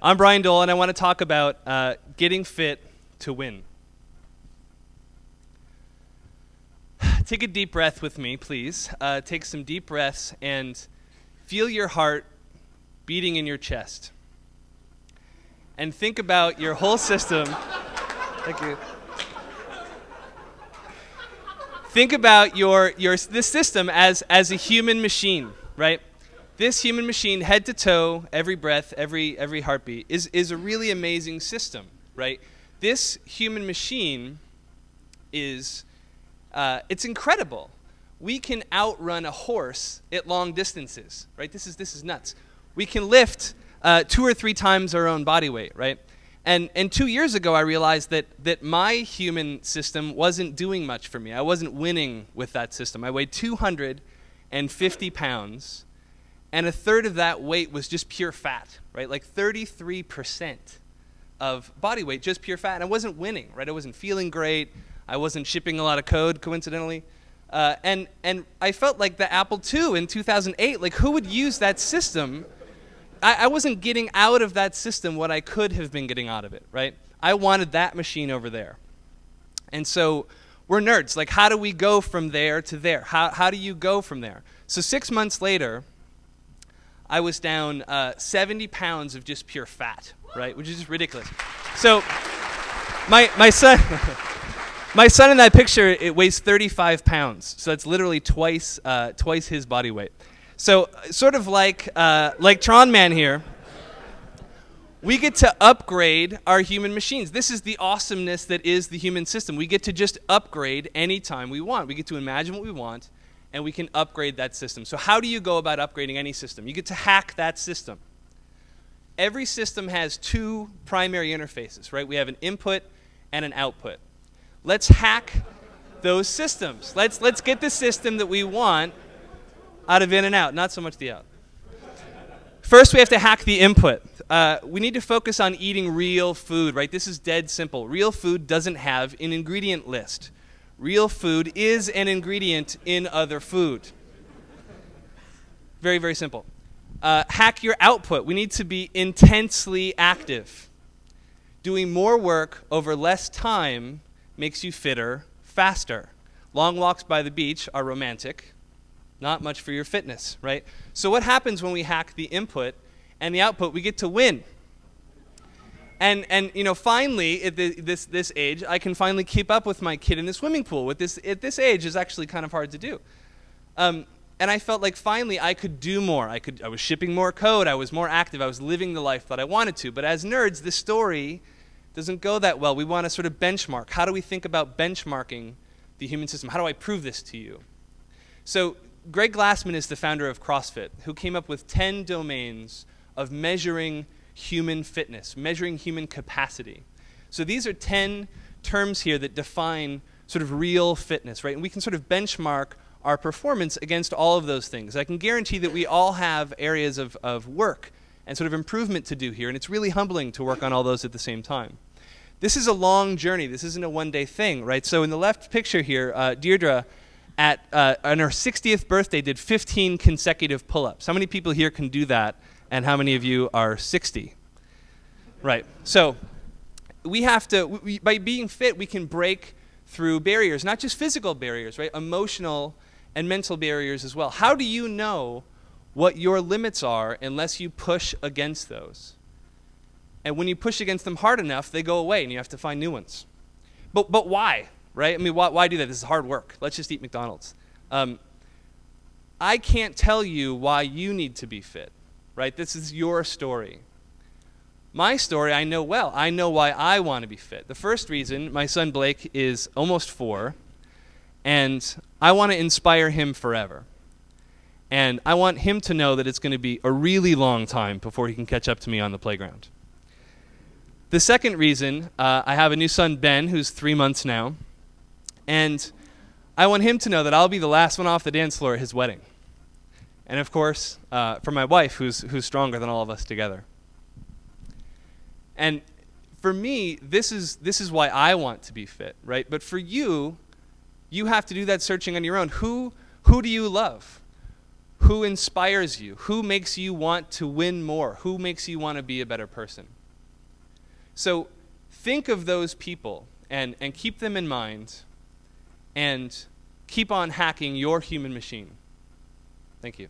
I'm Brian Dole, and I want to talk about getting fit to win. Take a deep breath with me, please. Take some deep breaths and feel your heart beating in your chest. And think about your whole system. Thank you. Think about this system as a human machine, right? This human machine, head to toe, every breath, every heartbeat, is a really amazing system, right? This human machine is, it's incredible. We can outrun a horse at long distances, right? This is nuts. We can lift 2 or 3 times our own body weight, right? And 2 years ago, I realized that my human system wasn't doing much for me. I wasn't winning with that system. I weighed 250 pounds. And a third of that weight was just pure fat, right? Like 33% of body weight, just pure fat. And I wasn't winning, right? I wasn't feeling great. I wasn't shipping a lot of code, coincidentally. And I felt like the Apple II in 2008, like who would use that system? I wasn't getting out of that system what I could have been getting out of it, right? I wanted that machine over there. And so we're nerds. Like, how do we go from there to there? How do you go from there? So 6 months later, I was down 70 pounds of just pure fat, right? Which is just ridiculous. So my son, my son in that picture, it weighs 35 pounds. So that's literally twice his body weight. So sort of like Tron Man here, we get to upgrade our human machines. This is the awesomeness that is the human system. We get to just upgrade anytime we want. We get to imagine what we want, and we can upgrade that system. So how do you go about upgrading any system? You get to hack that system. Every system has 2 primary interfaces, right? We have an input and an output. Let's hack those systems. Let's get the system that we want out of in and out, not so much the out. First, we have to hack the input. We need to focus on eating real food, right? This is dead simple. Real food doesn't have an ingredient list. Real food is an ingredient in other food. Very, very simple. Hack your output. We need to be intensely active. Doing more work over less time makes you fitter faster. Long walks by the beach are romantic. Not much for your fitness, right? So what happens when we hack the input and the output? We get to win. And you know, finally, at this age, I can finally keep up with my kid in the swimming pool. At this age is actually kind of hard to do. And I felt like finally I could do more. I was shipping more code. I was more active. I was living the life that I wanted to. But as nerds, this story doesn't go that well. We want to sort of benchmark. How do we think about benchmarking the human system? How do I prove this to you? So Greg Glassman is the founder of CrossFit, who came up with 10 domains of measuring human fitness, measuring human capacity. So these are 10 terms here that define sort of real fitness, right? And we can sort of benchmark our performance against all of those things. I can guarantee that we all have areas of work and sort of improvement to do here, and it's really humbling to work on all those at the same time. This is a long journey. This isn't a one-day thing, right? So in the left picture here, Deirdre, on her 60th birthday, did 15 consecutive pull-ups. How many people here can do that, and how many of you are 60? Right. So we have to, by being fit, we can break through barriers, not just physical barriers, right? Emotional and mental barriers as well. How do you know what your limits are unless you push against those? And when you push against them hard enough, they go away, and you have to find new ones. But why? Right? I mean, why do that? This is hard work. Let's just eat McDonald's. I can't tell you why you need to be fit, right? This is your story. My story I know well. I know why I want to be fit. The first reason, my son Blake is almost 4, and I want to inspire him forever. And I want him to know that it's going to be a really long time before he can catch up to me on the playground. The second reason, I have a new son, Ben, who's 3 months now. And I want him to know that I'll be the last one off the dance floor at his wedding. And of course, for my wife, who's stronger than all of us together. And for me, this is why I want to be fit, right? But for you, you have to do that searching on your own. Who do you love? Who inspires you? Who makes you want to win more? Who makes you want to be a better person? So think of those people and keep them in mind and keep on hacking your human machine. Thank you.